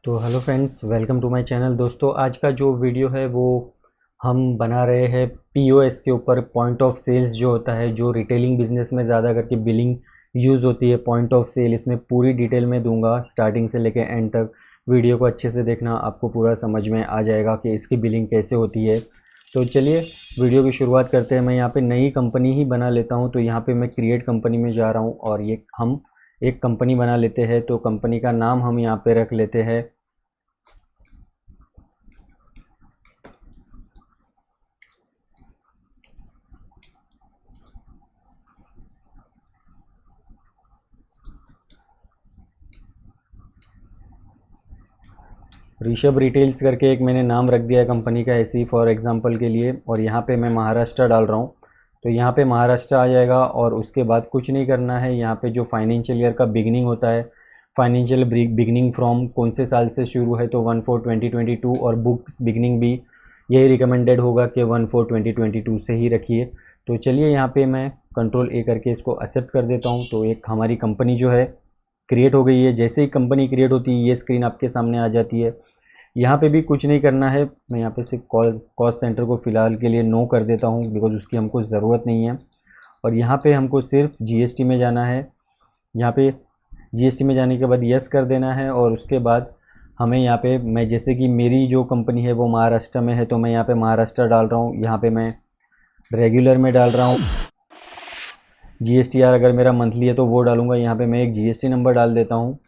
तो hello friends, welcome to my channel. दोस्तों, आज का जो वीडियो है वो हम बना रहे हैं पीओएस के ऊपर। पॉइंट ऑफ सेल्स जो होता है, जो रिटेलिंग बिजनेस में ज़्यादा करके बिलिंग यूज़ होती है, पॉइंट ऑफ सेल, इसमें पूरी डिटेल में दूंगा स्टार्टिंग से लेकर एंड तक। वीडियो को अच्छे से देखना, आपको पूरा समझ में आ जाएगा कि इसकी बिलिंग कैसे होती है। तो चलिए वीडियो की शुरुआत करते हैं। मैं यहाँ पे नई कंपनी ही बना लेता हूँ। तो यहाँ पे मैं क्रिएट कंपनी में जा रहा हूँ और ये हम एक कंपनी बना लेते हैं। तो कंपनी का नाम हम यहाँ पे रख लेते हैं ऋषभ रिटेल्स करके। एक मैंने नाम रख दिया है कंपनी का, ऐसे ही फॉर एग्जांपल के लिए। और यहाँ पे मैं महाराष्ट्र डाल रहा हूँ, तो यहाँ पे महाराष्ट्र आ जाएगा। और उसके बाद कुछ नहीं करना है। यहाँ पे जो फाइनेंशियल ईयर का बिगनिंग होता है, फाइनेंशियल बिगनिंग फ्रॉम कौन से साल से शुरू है, तो 1/4/2022। और बुक बिगनिंग भी यही रिकमेंडेड होगा कि 1/4/2022 से ही रखिए। तो चलिए यहाँ पे मैं Ctrl A करके इसको एक्सेप्ट कर देता हूँ। तो एक हमारी कंपनी जो है क्रिएट हो गई है। जैसे ही कंपनी क्रिएट होती है ये स्क्रीन आपके सामने आ जाती है। यहाँ पे भी कुछ नहीं करना है। मैं यहाँ पे सिर्फ कॉस्ट सेंटर को फ़िलहाल के लिए नो कर देता हूँ, बिकॉज उसकी हमको ज़रूरत नहीं है। और यहाँ पे हमको सिर्फ जीएसटी में जाना है। यहाँ पे जीएसटी में जाने के बाद यस कर देना है। और उसके बाद हमें यहाँ पे, मैं जैसे कि मेरी जो कंपनी है वो महाराष्ट्र में है, तो मैं यहाँ पे महाराष्ट्र डाल रहा हूँ। यहाँ पे मैं रेगुलर में डाल रहा हूँ। जीएसटीआर अगर मेरा मंथली है तो वो डालूंगा। यहाँ पे मैं एक जीएसटी नंबर डाल देता हूँ।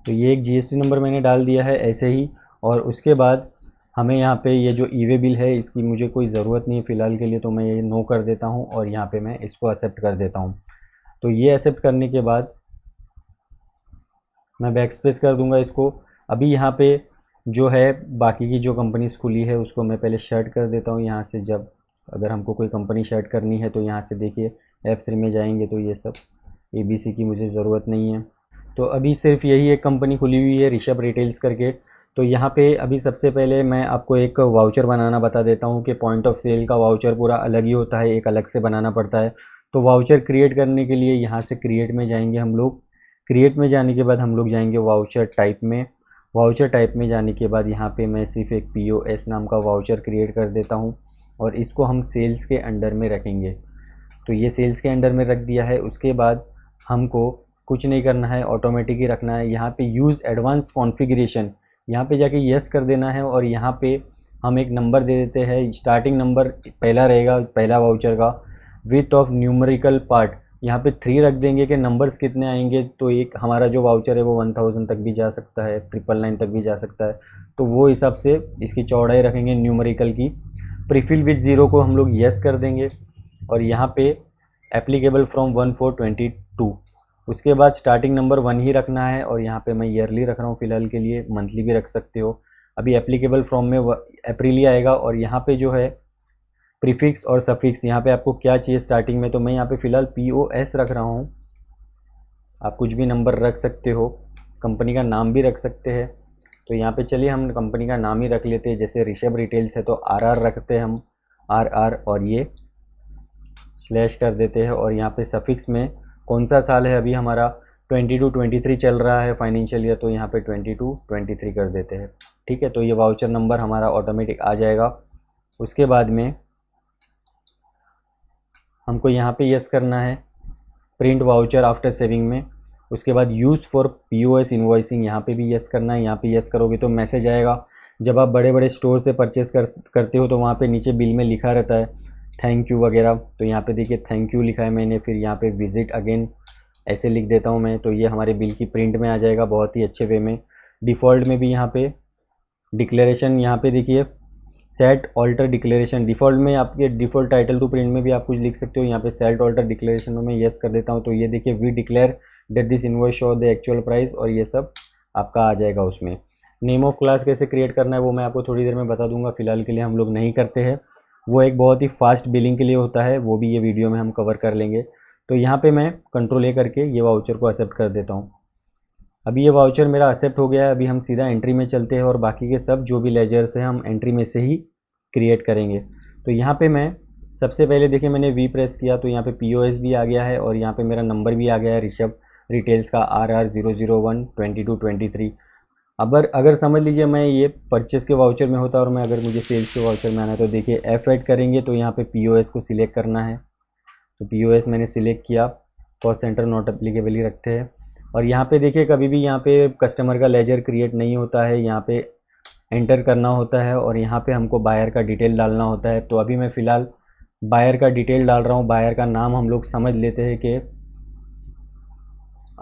तो ये एक जीएसटी नंबर मैंने डाल दिया है ऐसे ही। और उसके बाद हमें यहाँ पे ये जो ई वे बिल है इसकी मुझे कोई ज़रूरत नहीं है फ़िलहाल के लिए, तो मैं ये नो कर देता हूँ। और यहाँ पे मैं इसको एक्सेप्ट कर देता हूँ। तो ये एक्सेप्ट करने के बाद मैं बैक स्पेस कर दूंगा इसको। अभी यहाँ पे जो है बाकी की जो कंपनीज खुली है उसको मैं पहले शर्ट कर देता हूँ यहाँ से। जब अगर हमको कोई कंपनी शर्ट करनी है तो यहाँ से देखिए F3 में जाएंगे तो ये सब ABC की मुझे ज़रूरत नहीं है। तो अभी सिर्फ यही एक कंपनी खुली हुई है, ऋषभ रिटेल्स करके। तो यहाँ पे अभी सबसे पहले मैं आपको एक वाउचर बनाना बता देता हूँ कि पॉइंट ऑफ सेल का वाउचर पूरा अलग ही होता है, एक अलग से बनाना पड़ता है। तो वाउचर क्रिएट करने के लिए यहाँ से क्रिएट में जाएंगे हम लोग। क्रिएट में जाने के बाद हम लोग जाएंगे वाउचर टाइप में। वाउचर टाइप में जाने के बाद यहाँ पे मैं सिर्फ एक POS नाम का वाउचर क्रिएट कर देता हूँ। और इसको हम सेल्स के अंडर में रखेंगे। तो ये सेल्स के अंडर में रख दिया है। उसके बाद हमको कुछ नहीं करना है, ऑटोमेटिक ही रखना है। यहाँ पे यूज़ एडवांस कॉन्फ़िगरेशन, यहाँ पे जाके यस कर देना है। और यहाँ पे हम एक नंबर दे देते हैं। स्टार्टिंग नंबर पहला रहेगा, पहला वाउचर का। विथ ऑफ न्यूमेरिकल पार्ट यहाँ पे 3 रख देंगे कि नंबर्स कितने आएंगे। तो एक हमारा जो वाउचर है वो 1000 तक भी जा सकता है, 999 तक भी जा सकता है। तो वो हिसाब से इसकी चौड़ाई रखेंगे न्यूमेरिकल की। प्रीफिल विथ ज़ीरो को हम लोग यस कर देंगे। और यहाँ पे एप्लीकेबल फ्रॉम 1/4/22। उसके बाद स्टार्टिंग नंबर 1 ही रखना है। और यहाँ पे मैं ईयरली रख रहा हूँ फ़िलहाल के लिए, मंथली भी रख सकते हो। अभी एप्लीकेबल फ्रॉम में अप्रैल ही आएगा। और यहाँ पे जो है प्रीफिक्स और सफिक्स, यहाँ पे आपको क्या चाहिए स्टार्टिंग में, तो मैं यहाँ पे फ़िलहाल POS रख रहा हूँ। आप कुछ भी नंबर रख सकते हो, कंपनी का नाम भी रख सकते हैं। तो यहाँ पे चलिए हम कंपनी का नाम ही रख लेते हैं। जैसे ऋषभ रिटेल्स है तो RR रखते हैं हम, RR। और ये स्लैश कर देते हैं। और यहाँ पे सफिक्स में कौन सा साल है, अभी हमारा 22-23 चल रहा है फाइनेंशियल ईयर, तो यहाँ पे 22-23 कर देते हैं। ठीक है, तो ये वाउचर नंबर हमारा ऑटोमेटिक आ जाएगा। उसके बाद में हमको यहाँ पे यस करना है, प्रिंट वाउचर आफ्टर सेविंग में। उसके बाद यूज़ फॉर POS इन्वॉइसिंग, यहाँ पे भी यस करना है। यहाँ पे यस करोगे तो मैसेज आएगा। जब आप बड़े बड़े स्टोर से परचेस करते हो तो वहाँ पे नीचे बिल में लिखा रहता है थैंक यू वगैरह। तो यहाँ पे देखिए थैंक यू लिखा है मैंने। फिर यहाँ पे विजिट अगेन ऐसे लिख देता हूँ मैं। तो ये हमारे बिल की प्रिंट में आ जाएगा बहुत ही अच्छे वे में। डिफ़ॉल्ट में भी यहाँ पे डिक्लेरेशन, यहाँ पे देखिए सेट ऑल्टर डिक्लेरेशन। डिफ़ॉल्ट में आपके डिफ़ॉल्ट टाइटल टू प्रिंट में भी आप कुछ लिख सकते हो। यहाँ पे सेट ऑल्टर डिक्लेरेशन में मैं येस कर देता हूँ। तो ये देखिए we declare that this invoice show the actual price, और ये सब आपका आ जाएगा उसमें। नेम ऑफ क्लास कैसे क्रिएट करना है वो मैं आपको थोड़ी देर में बता दूंगा, फिलहाल के लिए हम लोग नहीं करते हैं। वो एक बहुत ही फास्ट बिलिंग के लिए होता है, वो भी ये वीडियो में हम कवर कर लेंगे। तो यहाँ पे मैं Ctrl A करके ये वाउचर को एक्सेप्ट कर देता हूँ। अभी ये वाउचर मेरा एक्सेप्ट हो गया है। अभी हम सीधा एंट्री में चलते हैं और बाकी के सब जो भी लेजर्स हैं हम एंट्री में से ही क्रिएट करेंगे। तो यहाँ पे मैं सबसे पहले देखिए मैंने वी प्रेस किया तो यहाँ पे POS भी आ गया है और यहाँ पे मेरा नंबर भी आ गया है ऋषभ रिटेल्स का RR0012223। अगर समझ लीजिए मैं ये परचेस के वाउचर में होता और मैं अगर मुझे सेल्स के वाउचर में आना है तो देखिए F ऐड करेंगे तो यहाँ पे POS को सिलेक्ट करना है। तो POS मैंने सिलेक्ट किया, कॉस्ट सेंटर नॉट एप्लीकेबल ही रखते हैं। और यहाँ पे देखिए कभी भी यहाँ पे कस्टमर का लेजर क्रिएट नहीं होता है, यहाँ पे एंटर करना होता है और यहाँ पे हमको बायर का डिटेल डालना होता है। तो अभी मैं फ़िलहाल बायर का डिटेल डाल रहा हूँ। बायर का नाम हम लोग समझ लेते हैं कि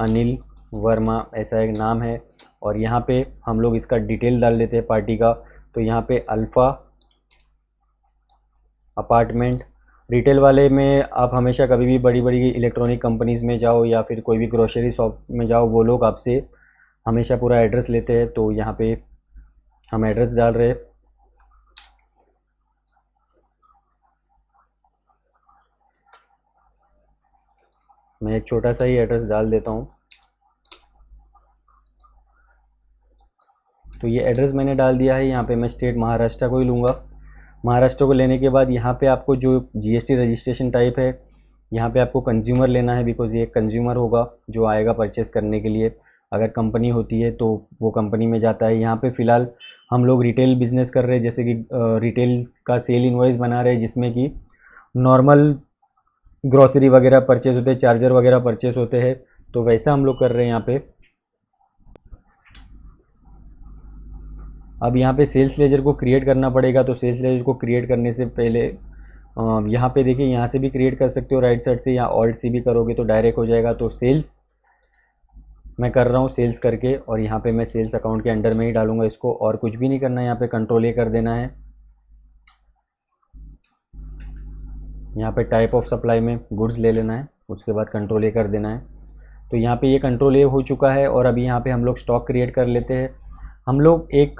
अनिल वर्मा ऐसा एक नाम है और यहाँ पे हम लोग इसका डिटेल डाल देते हैं पार्टी का। तो यहाँ पे अल्फ़ा अपार्टमेंट रिटेल वाले में आप हमेशा कभी भी बड़ी बड़ी इलेक्ट्रॉनिक कंपनीज़ में जाओ या फिर कोई भी ग्रोसरी शॉप में जाओ, वो लोग आपसे हमेशा पूरा एड्रेस लेते हैं। तो यहाँ पे हम एड्रेस डाल रहे हैं। मैं एक छोटा सा ही एड्रेस डाल देता हूँ। तो ये एड्रेस मैंने डाल दिया है। यहाँ पे मैं स्टेट महाराष्ट्र को ही लूँगा। महाराष्ट्र को लेने के बाद यहाँ पे आपको जो GST रजिस्ट्रेशन टाइप है, यहाँ पे आपको कंज्यूमर लेना है, बिकॉज़ ये कंज्यूमर होगा जो आएगा परचेस करने के लिए। अगर कंपनी होती है तो वो कंपनी में जाता है। यहाँ पे फ़िलहाल हम लोग रिटेल बिज़नेस कर रहे हैं, जैसे कि रिटेल का सेल इनवॉइस बना रहे हैं जिसमें कि नॉर्मल ग्रॉसरी वगैरह परचेस होते हैं, चार्जर वगैरह परचेस होते हैं। तो वैसा हम लोग कर रहे हैं यहाँ पे। अब यहाँ पे सेल्स लेजर को क्रिएट करना पड़ेगा। तो सेल्स लेजर को क्रिएट करने से पहले यहाँ पे देखिए यहाँ से भी क्रिएट कर सकते हो राइट साइड से, या ऑल्ट सी भी करोगे तो डायरेक्ट हो जाएगा। तो सेल्स मैं कर रहा हूँ सेल्स करके और यहाँ पे मैं सेल्स अकाउंट के अंडर में ही डालूँगा इसको, और कुछ भी नहीं करना है। यहाँ पे कंट्रोल ए कर देना है। यहाँ पे टाइप ऑफ सप्लाई में गुड्स ले लेना है, उसके बाद कंट्रोल ए कर देना है। तो यहाँ पे ये कंट्रोल ए हो चुका है और अभी यहाँ पे हम लोग स्टॉक क्रिएट कर लेते हैं। हम लोग एक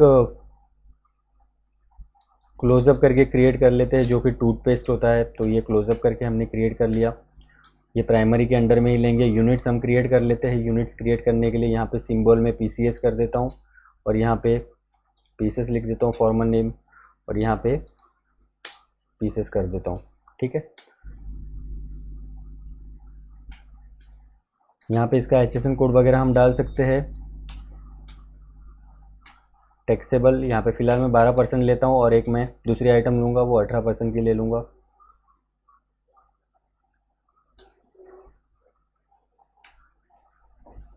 क्लोज़अप करके क्रिएट कर लेते हैं जो कि टूथपेस्ट होता है। तो ये क्लोज़अप करके हमने क्रिएट कर लिया। ये प्राइमरी के अंडर में ही लेंगे। यूनिट्स हम क्रिएट कर लेते हैं। यूनिट्स क्रिएट करने के लिए यहाँ पे सिंबल में PCS कर देता हूँ और यहाँ पे पीसेस लिख देता हूँ फॉर्मल नेम, और यहाँ पे पीसेस कर देता हूँ। ठीक है, यहाँ पे इसका HSN कोड वगैरह हम डाल सकते हैं। टैक्सेबल यहाँ पे फ़िलहाल मैं 12% लेता हूँ और एक मैं दूसरी आइटम लूँगा वो 18% की ले लूँगा।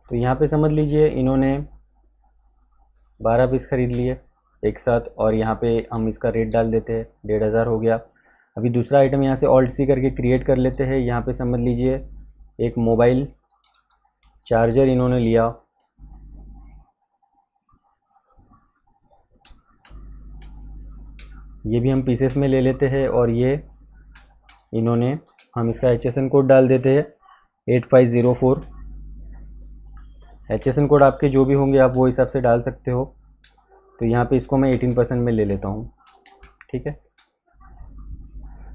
तो यहाँ पे समझ लीजिए इन्होंने 12 पीस ख़रीद लिए एक साथ, और यहाँ पे हम इसका रेट डाल देते हैं, 1500 हो गया। अभी दूसरा आइटम यहाँ से ऑल्ट सी करके क्रिएट कर लेते हैं। यहाँ पे समझ लीजिए एक मोबाइल चार्जर इन्होंने लिया, ये भी हम पीसेस में ले लेते हैं, और ये इन्होंने हम इसका HSN कोड डाल देते हैं 8504। HSN कोड आपके जो भी होंगे आप वो हिसाब से डाल सकते हो। तो यहाँ पे इसको मैं 18% में ले लेता हूँ। ठीक है,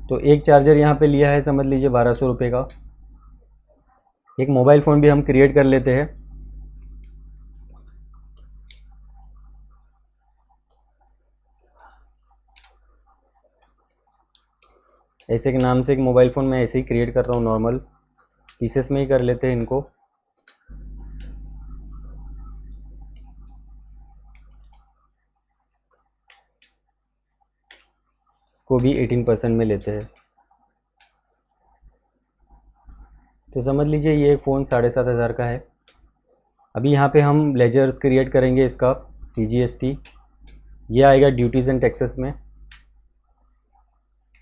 तो एक चार्जर यहाँ पे लिया है समझ लीजिए 1200 रुपये का। एक मोबाइल फ़ोन भी हम क्रिएट कर लेते हैं। ऐसे के नाम से एक मोबाइल फ़ोन मैं ऐसे ही क्रिएट कर रहा हूँ, नॉर्मल पीसेस में ही कर लेते हैं इनको। इसको भी 18% में लेते हैं। तो समझ लीजिए ये फ़ोन 7500 का है। अभी यहाँ पे हम लेजर्स क्रिएट करेंगे इसका CGST, ये आएगा ड्यूटीज़ एंड टैक्सेस में।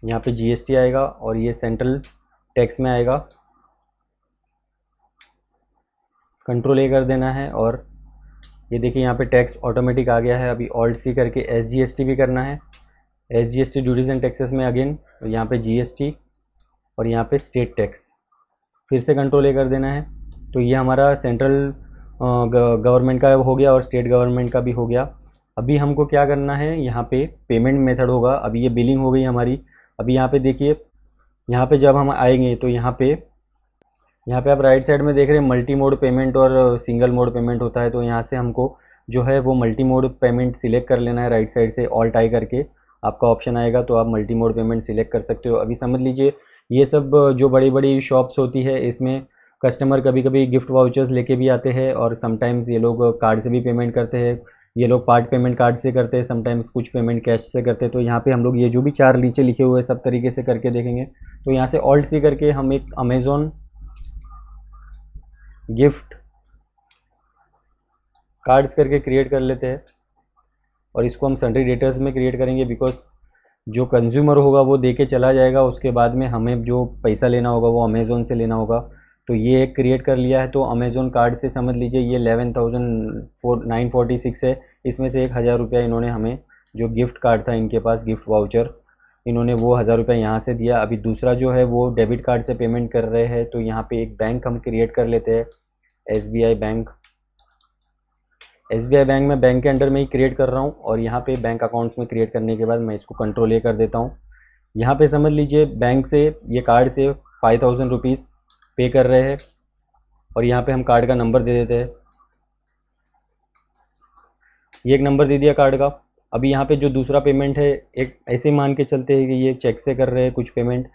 यहाँ पे GST आएगा और ये सेंट्रल टैक्स में आएगा। कंट्रोल ए कर देना है और ये देखिए यहाँ पे टैक्स ऑटोमेटिक आ गया है। अभी ऑल्ट सी करके SGST भी करना है। SGST ड्यूटीज़ एंड टैक्सेस में अगेन, तो यहाँ पे GST और यहाँ पे स्टेट टैक्स, फिर से कंट्रोल ए कर देना है। तो ये हमारा सेंट्रल गवर्नमेंट का हो गया और स्टेट गवर्नमेंट का भी हो गया। अभी हमको क्या करना है, यहाँ पे पेमेंट मेथड होगा। अभी ये बिलिंग हो गई हमारी। अभी यहाँ पे देखिए, यहाँ पे जब हम आएंगे तो यहाँ पे यहाँ पे आप राइट साइड में देख रहे हैं मल्टी मोड पेमेंट और सिंगल मोड पेमेंट होता है। तो यहाँ से हमको जो है वो मल्टी मोड पेमेंट सिलेक्ट कर लेना है। राइट साइड से ऑल्ट आई करके आपका ऑप्शन आएगा, तो आप मल्टी मोड पेमेंट सिलेक्ट कर सकते हो। अभी समझ लीजिए ये सब जो बड़ी बड़ी शॉप्स होती है, इसमें कस्टमर कभी कभी गिफ्ट वाउचर्स लेके भी आते हैं, और समटाइम्स ये लोग कार्ड से भी पेमेंट करते हैं। ये लोग पार्ट पेमेंट कार्ड से करते हैं, समटाइम्स कुछ पेमेंट कैश से करते हैं। तो यहाँ पे हम लोग ये जो भी चार नीचे लिखे हुए सब तरीके से करके देखेंगे। तो यहाँ से ऑल्ट सी करके हम एक अमेज़ॉन गिफ्ट कार्ड्स करके क्रिएट कर लेते हैं, और इसको हम सन्ड्री डेटर्स में क्रिएट करेंगे, बिकॉज जो कंज्यूमर होगा वो दे के चला जाएगा, उसके बाद में हमें जो पैसा लेना होगा वो अमेज़ोन से लेना होगा। तो ये एक क्रिएट कर लिया है। तो अमेज़ोन कार्ड से समझ लीजिए ये 11,946 है, इसमें से 1,000 रुपया इन्होंने हमें, जो गिफ्ट कार्ड था इनके पास गिफ्ट वाउचर, इन्होंने वो 1,000 रुपया यहाँ से दिया। अभी दूसरा जो है वो डेबिट कार्ड से पेमेंट कर रहे हैं। तो यहाँ पे एक बैंक हम क्रिएट कर लेते हैं, SBI बैंक। SBI बैंक में बैंक के अंडर में ही क्रिएट कर रहा हूँ, और यहाँ पे बैंक अकाउंट्स में क्रिएट करने के बाद मैं इसको कंट्रोल ए कर देता हूँ। यहाँ पे समझ लीजिए बैंक से ये कार्ड से 5,000 रुपीज़ पे कर रहे हैं, और यहाँ पे हम कार्ड का नंबर दे देते हैं। ये एक नंबर दे दिया कार्ड का। अभी यहाँ पे जो दूसरा पेमेंट है, एक ऐसे मान के चलते हैं कि ये चेक से कर रहे हैं कुछ पेमेंट।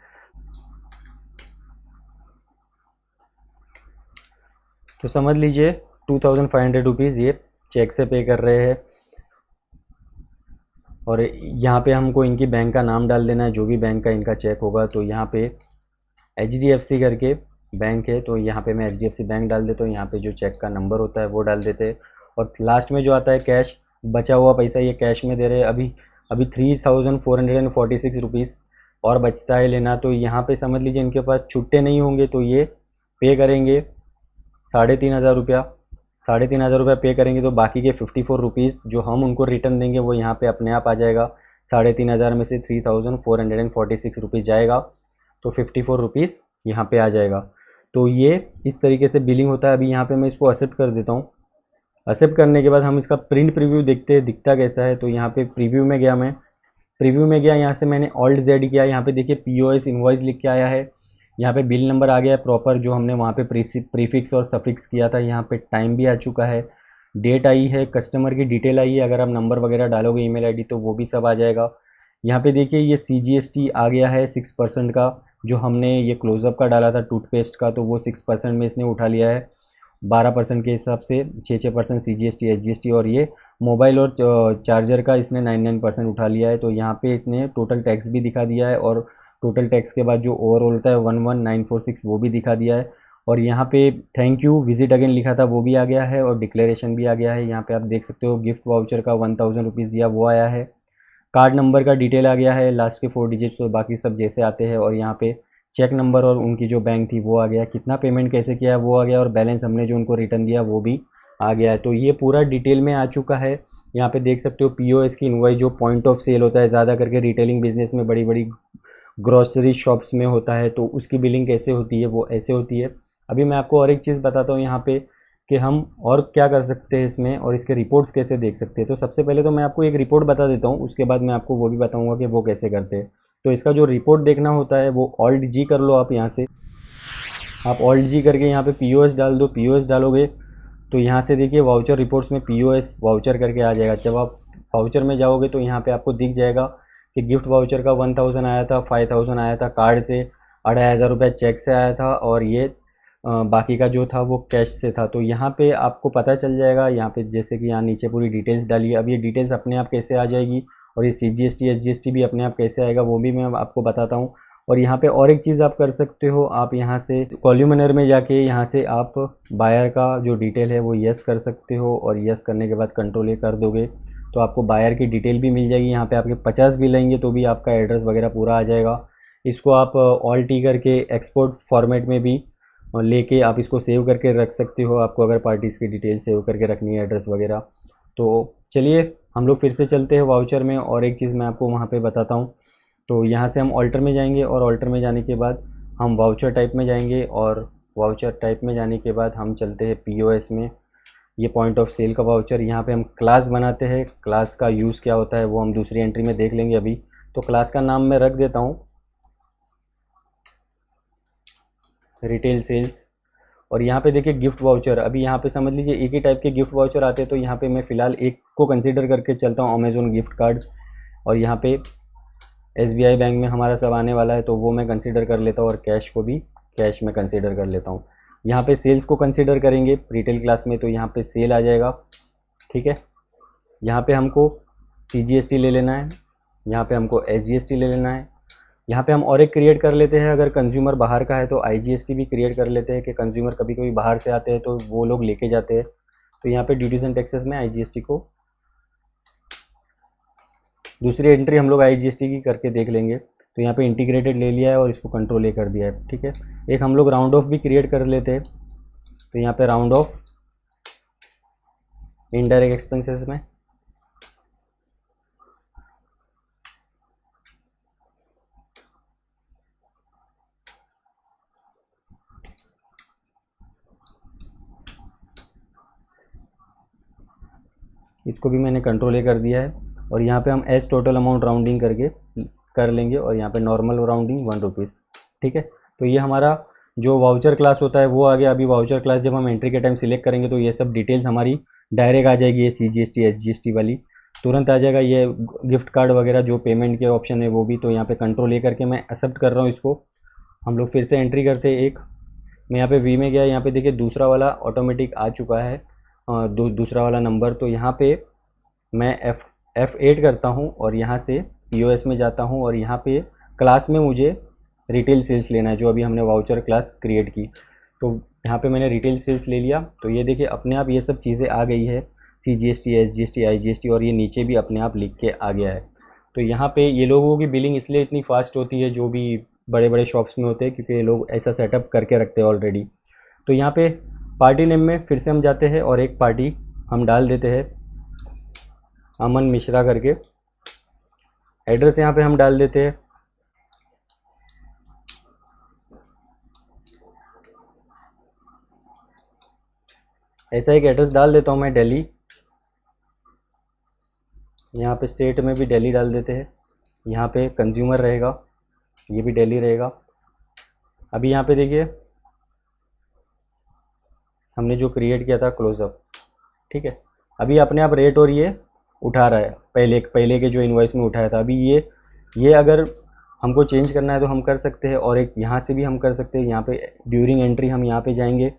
तो समझ लीजिए 2,500 रुपीज़ ये चेक से पे कर रहे हैं, और यहाँ पे हमको इनकी बैंक का नाम डाल देना है, जो भी बैंक का इनका चेक होगा। तो यहाँ पे HDFC करके बैंक है, तो यहाँ पे मैं HDFC बैंक डाल देता हूँ। यहाँ पे जो चेक का नंबर होता है वो डाल देते हैं, और लास्ट में जो आता है कैश, बचा हुआ पैसा ये कैश में दे रहे हैं। अभी 3,446 रुपीज़ और बचता है लेना। तो यहाँ पे समझ लीजिए इनके पास छुट्टे नहीं होंगे, तो ये पे करेंगे 3,500 रुपया। 3,500 रुपया पे करेंगे, तो बाकी के 54 रुपीज़ जो हम उनको रिटर्न देंगे वो यहाँ पे अपने आप आ जाएगा। 3,500 में से 3,446 रुपीज़ जाएगा, तो 54 रुपीज़ यहाँ पे आ जाएगा। तो ये इस तरीके से बिलिंग होता है। अभी यहाँ पे मैं इसको एक्सेप्ट कर देता हूँ। एक्सेप्ट करने के बाद हम इसका प्रिंट प्रीव्यू देखते हैं दिखता कैसा है। तो यहाँ पे प्रीव्यू में गया, मैं प्रीव्यू में गया, यहाँ से मैंने ऑल्ट जेड किया। यहाँ पे देखिए POS इनवॉइस लिख के आया है। यहाँ पे बिल नंबर आ गया है प्रॉपर, जो हमने वहाँ पे प्रीफिक्स और सफिक्स किया था। यहाँ पे टाइम भी आ चुका है, डेट आई है, कस्टमर की डिटेल आई है। अगर आप नंबर वगैरह डालोगे ईमेल आईडी तो वो भी सब आ जाएगा। यहाँ पे देखिए ये CGST आ गया है 6% का, जो हमने ये क्लोजअप का डाला था टूथपेस्ट का, तो वो 6% में इसने उठा लिया है। 12% के हिसाब से 6% CGST HGST, और ये मोबाइल और चार्जर का इसने 9% उठा लिया है। तो यहाँ पे इसने टोटल टैक्स भी दिखा दिया है, और टोटल टैक्स के बाद जो ओवरऑल होता है 11,946 वो भी दिखा दिया है। और यहाँ पे थैंक यू विजिट अगेन लिखा था वो भी आ गया है, और डिक्लेरेशन भी आ गया है। यहाँ पे आप देख सकते हो गिफ्ट वाउचर का 1,000 रुपीज़ दिया वो आया है। कार्ड नंबर का डिटेल आ गया है, लास्ट के 4 डिजिट्स और बाकी सब जैसे आते हैं। और यहाँ पे चेक नंबर और उनकी जो बैंक थी वो आ गया, कितना पेमेंट कैसे किया है वो आ गया, और बैलेंस हमने जो उनको रिटर्न दिया वो भी आ गया है। तो ये पूरा डिटेल में आ चुका है। यहाँ पे देख सकते हो POS की इनवॉइस, जो पॉइंट ऑफ सेल होता है ज़्यादा करके रिटेलिंग बिजनेस में, बड़ी बड़ी ग्रॉसरी शॉप्स में होता है, तो उसकी बिलिंग कैसे होती है वो ऐसे होती है। अभी मैं आपको और एक चीज़ बताता हूँ यहाँ पे कि हम और क्या कर सकते हैं इसमें, और इसके रिपोर्ट्स कैसे देख सकते हैं। तो सबसे पहले तो मैं आपको एक रिपोर्ट बता देता हूँ, उसके बाद मैं आपको वो भी बताऊँगा कि वो कैसे करते हैं। तो इसका जो रिपोर्ट देखना होता है वो ऑल्ट जी कर लो आप। यहाँ से आप ऑल्ट जी करके यहाँ पे POS डाल दो। POS डालोगे तो यहाँ से देखिए वाउचर रिपोर्ट्स में POS वाउचर करके आ जाएगा। जब आप वाउचर में जाओगे तो यहाँ पे आपको दिख जाएगा कि गिफ्ट वाउचर का 1,000 आया था, 5,000 आया था कार्ड से, 2,500 रुपये चेक से आया था, और ये बाकी का जो था वो कैश से था। तो यहाँ पे आपको पता चल जाएगा। यहाँ पे जैसे कि यहाँ नीचे पूरी डिटेल्स डालिए। अब ये डिटेल्स अपने आप कैसे आ जाएगी, और ये CGST HGST भी अपने आप कैसे आएगा वो भी मैं आपको बताता हूँ। और यहाँ पे और एक चीज़ आप कर सकते हो, आप यहाँ से कॉल्यूमिनर में जाके यहाँ से आप बायर का जो डिटेल है वो यस कर सकते हो, और यस करने के बाद कंट्रोल ए कर दोगे तो आपको बायर की डिटेल भी मिल जाएगी। यहाँ पे आपके 50 भी लेंगे तो भी आपका एड्रेस वगैरह पूरा आ जाएगा। इसको आप ऑल टी करके एक्सपोर्ट फॉर्मेट में भी लेके आप इसको सेव करके रख सकते हो, आपको अगर पार्टीज़ की डिटेल सेव करके रखनी है, एड्रेस वगैरह। तो चलिए हम लोग फिर से चलते हैं वाउचर में, और एक चीज़ मैं आपको वहाँ पे बताता हूँ। तो यहाँ से हम ऑल्टर में जाएंगे, और ऑल्टर में जाने के बाद हम वाउचर टाइप में जाएंगे, और वाउचर टाइप में जाने के बाद हम चलते हैं POS में। ये पॉइंट ऑफ सेल का वाउचर, यहाँ पे हम क्लास बनाते हैं। क्लास का यूज़ क्या होता है वो हम दूसरी एंट्री में देख लेंगे अभी। तो क्लास का नाम मैं रख देता हूँ रिटेल सेल्स। और यहाँ पे देखिए गिफ्ट वाउचर, अभी यहाँ पे समझ लीजिए एक ही टाइप के गिफ्ट वाउचर आते हैं, तो यहाँ पे मैं फ़िलहाल एक को कंसीडर करके चलता हूँ, अमेज़ॉन गिफ्ट कार्ड। और यहाँ पे SBI बैंक में हमारा सब आने वाला है, तो वो मैं कंसीडर कर लेता हूँ, और कैश को भी कैश में कंसीडर कर लेता हूँ। यहाँ पे सेल्स को कंसीडर करेंगे रिटेल क्लास में, तो यहाँ पे सेल आ जाएगा, ठीक है। यहाँ पे हमको CGST ले लेना है, यहाँ पे हमको SGST ले लेना है। यहाँ पे हम और एक क्रिएट कर लेते हैं, अगर कंज्यूमर बाहर का है तो IGST भी क्रिएट कर लेते हैं, कि कंज्यूमर कभी कभी बाहर से आते हैं तो वो लोग लेके जाते हैं। तो यहाँ पे ड्यूटीज एंड टैक्सेस में IGST को, दूसरी एंट्री हम लोग IGST की करके देख लेंगे। तो यहाँ पे इंटीग्रेटेड ले लिया है और इसको कंट्रोल ए कर दिया है, ठीक है। एक हम लोग राउंड ऑफ भी क्रिएट कर लेते हैं, तो यहाँ पे राउंड ऑफ इनडायरेक्ट एक्सपेंसेस में इसको भी मैंने कंट्रोल ए कर दिया है। और यहाँ पे हम एज टोटल अमाउंट राउंडिंग करके कर लेंगे, और यहाँ पे नॉर्मल राउंडिंग 1 रुपीज़, ठीक है। तो ये हमारा जो वाउचर क्लास होता है वो आ गया। अभी वाउचर क्लास जब हम एंट्री के टाइम सिलेक्ट करेंगे तो ये सब डिटेल्स हमारी डायरेक्ट आ जाएगी, ये CGST SGST वाली तुरंत आ जाएगा। ये गिफ्ट कार्ड वगैरह जो पेमेंट के ऑप्शन है वो भी। तो यहाँ पे कंट्रोल ए करके मैं एक्सेप्ट कर रहा हूँ इसको। हम लोग फिर से एंट्री करते हैं एक, मैं यहाँ पे वी में गया, यहाँ पे देखिए दूसरा वाला ऑटोमेटिक आ चुका है, दूसरा वाला नंबर। तो यहाँ पे मैं F8 करता हूँ और यहाँ से POS में जाता हूँ, और यहाँ पे क्लास में मुझे रिटेल सेल्स लेना है, जो अभी हमने वाउचर क्लास क्रिएट की। तो यहाँ पे मैंने रिटेल सेल्स ले लिया। तो ये देखिए अपने आप ये सब चीज़ें आ गई है, CGST SGST IGST, और ये नीचे भी अपने आप लिख के आ गया है। तो यहाँ पे ये लोगों की बिलिंग इसलिए इतनी फास्ट होती है जो भी बड़े बड़े शॉप्स में होते हैं, क्योंकि ये लोग ऐसा सेटअप करके रखते हैं ऑलरेडी। तो यहाँ पे पार्टी नेम में फिर से हम जाते हैं और एक पार्टी हम डाल देते हैं, अमन मिश्रा करके। एड्रेस यहाँ पे हम डाल देते हैं, ऐसा एक एड्रेस डाल देता हूँ मैं, दिल्ली। यहाँ पे स्टेट में भी दिल्ली डाल देते हैं। यहाँ पे कंज्यूमर रहेगा, ये भी दिल्ली रहेगा। अभी यहाँ पे देखिए हमने जो क्रिएट किया था क्लोजअप, ठीक है। अभी अपने आप रेट और ये उठा रहा है, पहले के जो इनवॉइस में उठाया था। अभी ये अगर हमको चेंज करना है तो हम कर सकते हैं, और एक यहाँ से भी हम कर सकते हैं। यहाँ पे ड्यूरिंग एंट्री हम यहाँ पे जाएंगे,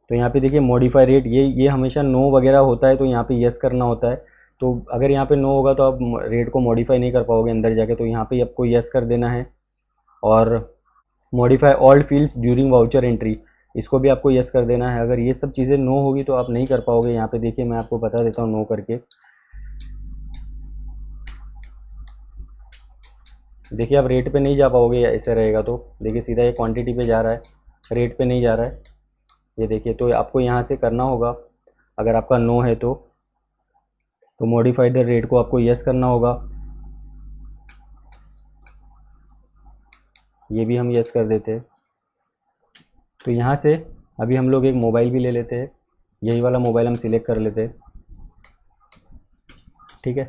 तो यहाँ पे देखिए मॉडिफाई रेट, ये हमेशा नो वगैरह होता है, तो यहाँ पे यस करना होता है। तो अगर यहाँ पे नो होगा तो आप रेट को मॉडिफाई नहीं कर पाओगे अंदर जाके, तो यहाँ पे आपको यस कर देना है। और modify all fields during voucher entry, इसको भी आपको यस कर देना है। अगर ये सब चीज़ें नो होगी तो आप नहीं कर पाओगे। यहाँ पे देखिए मैं आपको बता देता हूँ नो करके। देखिए आप रेट पे नहीं जा पाओगे, ऐसे रहेगा तो देखिए सीधा ये क्वांटिटी पे जा रहा है, रेट पे नहीं जा रहा है, ये देखिए। तो आपको यहाँ से करना होगा, अगर आपका नो है तो मॉडिफाई द रेट को आपको यस करना होगा। ये भी हम यस कर देते हैं। तो यहाँ से अभी हम लोग एक मोबाइल भी ले लेते हैं, यही वाला मोबाइल हम सिलेक्ट कर लेते हैं, ठीक है।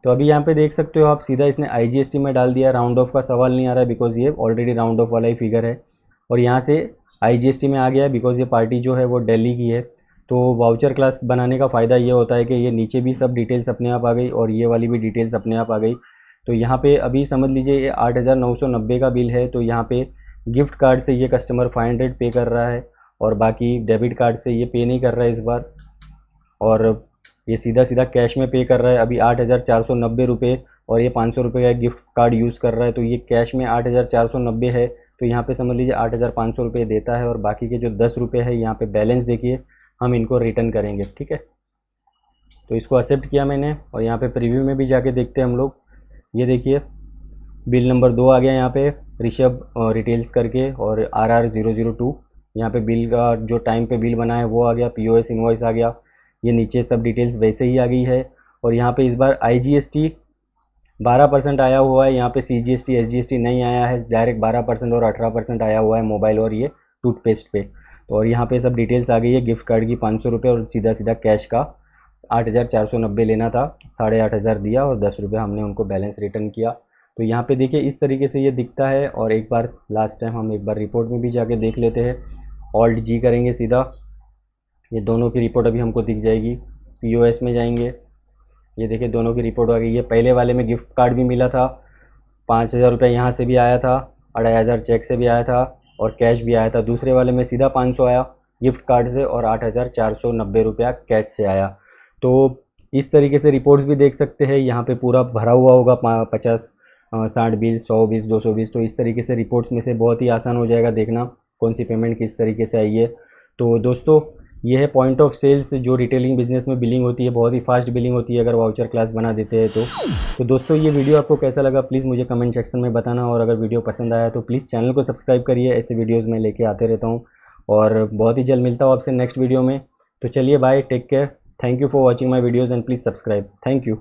तो अभी यहाँ पे देख सकते हो आप, सीधा इसने IGST में डाल दिया, राउंड ऑफ का सवाल नहीं आ रहा है बिकॉज ये ऑलरेडी राउंड ऑफ वाला ही फिगर है। और यहाँ से IGST में आ गया है बिकॉज ये पार्टी जो है वो दिल्ली की है। तो वाउचर क्लास बनाने का फ़ायदा ये होता है कि ये नीचे भी सब डिटेल्स अपने आप आ गई और ये वाली भी डिटेल्स अपने आप आ गई। तो यहाँ पे अभी समझ लीजिए ये 8,990 का बिल है। तो यहाँ पे गिफ्ट कार्ड से ये कस्टमर 500 पे कर रहा है, और बाकी डेबिट कार्ड से ये पे नहीं कर रहा है इस बार, और ये सीधा सीधा कैश में पे कर रहा है अभी 8,490 रुपये, और ये 500 रुपये का गिफ्ट कार्ड यूज़ कर रहा है। तो ये कैश में 8,490 है। तो यहाँ पे समझ लीजिए 8,500 रुपये देता है, और बाकी के जो 10 रुपये है यहाँ पे बैलेंस देखिए हम इनको रिटर्न करेंगे, ठीक है। तो इसको एक्सेप्ट किया मैंने, और यहाँ पे प्रीव्यू में भी जाके देखते हैं हम लोग। ये देखिए बिल नंबर 2 आ गया यहाँ पे, ऋषभ रिटेल्स करके, और RR002 यहाँ पे बिल का जो टाइम पे बिल बना है वो आ गया, POS इनवॉइस आ गया। ये नीचे सब डिटेल्स वैसे ही आ गई है। और यहाँ पे इस बार IGST 12% आया हुआ है, यहाँ पे CGST SGST नहीं आया है, डायरेक्ट 12% और 18% आया हुआ है मोबाइल और ये टूथपेस्ट पे। तो और यहाँ पे सब डिटेल्स आ गई है, गिफ्ट कार्ड की 500 रुपये, और सीधा सीधा कैश का 8,490 लेना था, 8,500 दिया, और 10 रुपये हमने उनको बैलेंस रिटर्न किया। तो यहाँ पे देखिए इस तरीके से ये दिखता है। और एक बार लास्ट टाइम हम एक बार रिपोर्ट में भी जाके देख लेते हैं। ऑल्ट जी करेंगे सीधा, ये दोनों की रिपोर्ट अभी हमको दिख जाएगी। पीओएस में जाएंगे, ये देखिए दोनों की रिपोर्ट आ गई है। पहले वाले में गिफ्ट कार्ड भी मिला था, 5,000 रुपये यहाँ से भी आया था, 2,500 चेक से भी आया था और कैश भी आया था। दूसरे वाले में सीधा 500 आया गिफ्ट कार्ड से और 8,490 रुपया कैश से आया। तो इस तरीके से रिपोर्ट्स भी देख सकते हैं। यहाँ पे पूरा भरा हुआ होगा 50 60 20 100 20 200 20। तो इस तरीके से रिपोर्ट्स में से बहुत ही आसान हो जाएगा देखना कौन सी पेमेंट किस तरीके से आई है। तो दोस्तों ये है पॉइंट ऑफ सेल्स, जो रिटेलिंग बिजनेस में बिलिंग होती है, बहुत ही फास्ट बिलिंग होती है अगर वाउचर क्लास बना देते हैं तो दोस्तों ये वीडियो आपको कैसा लगा प्लीज़ मुझे कमेंट सेक्शन में बताना, और अगर वीडियो पसंद आया तो प्लीज़ चैनल को सब्सक्राइब करिए, ऐसे वीडियोज़ मैं लेके आते रहता हूँ और बहुत ही जल्द मिलता हूँ आपसे नेक्स्ट वीडियो में। तो चलिए bye, take care, thank you for watching my videos and please subscribe, thank you.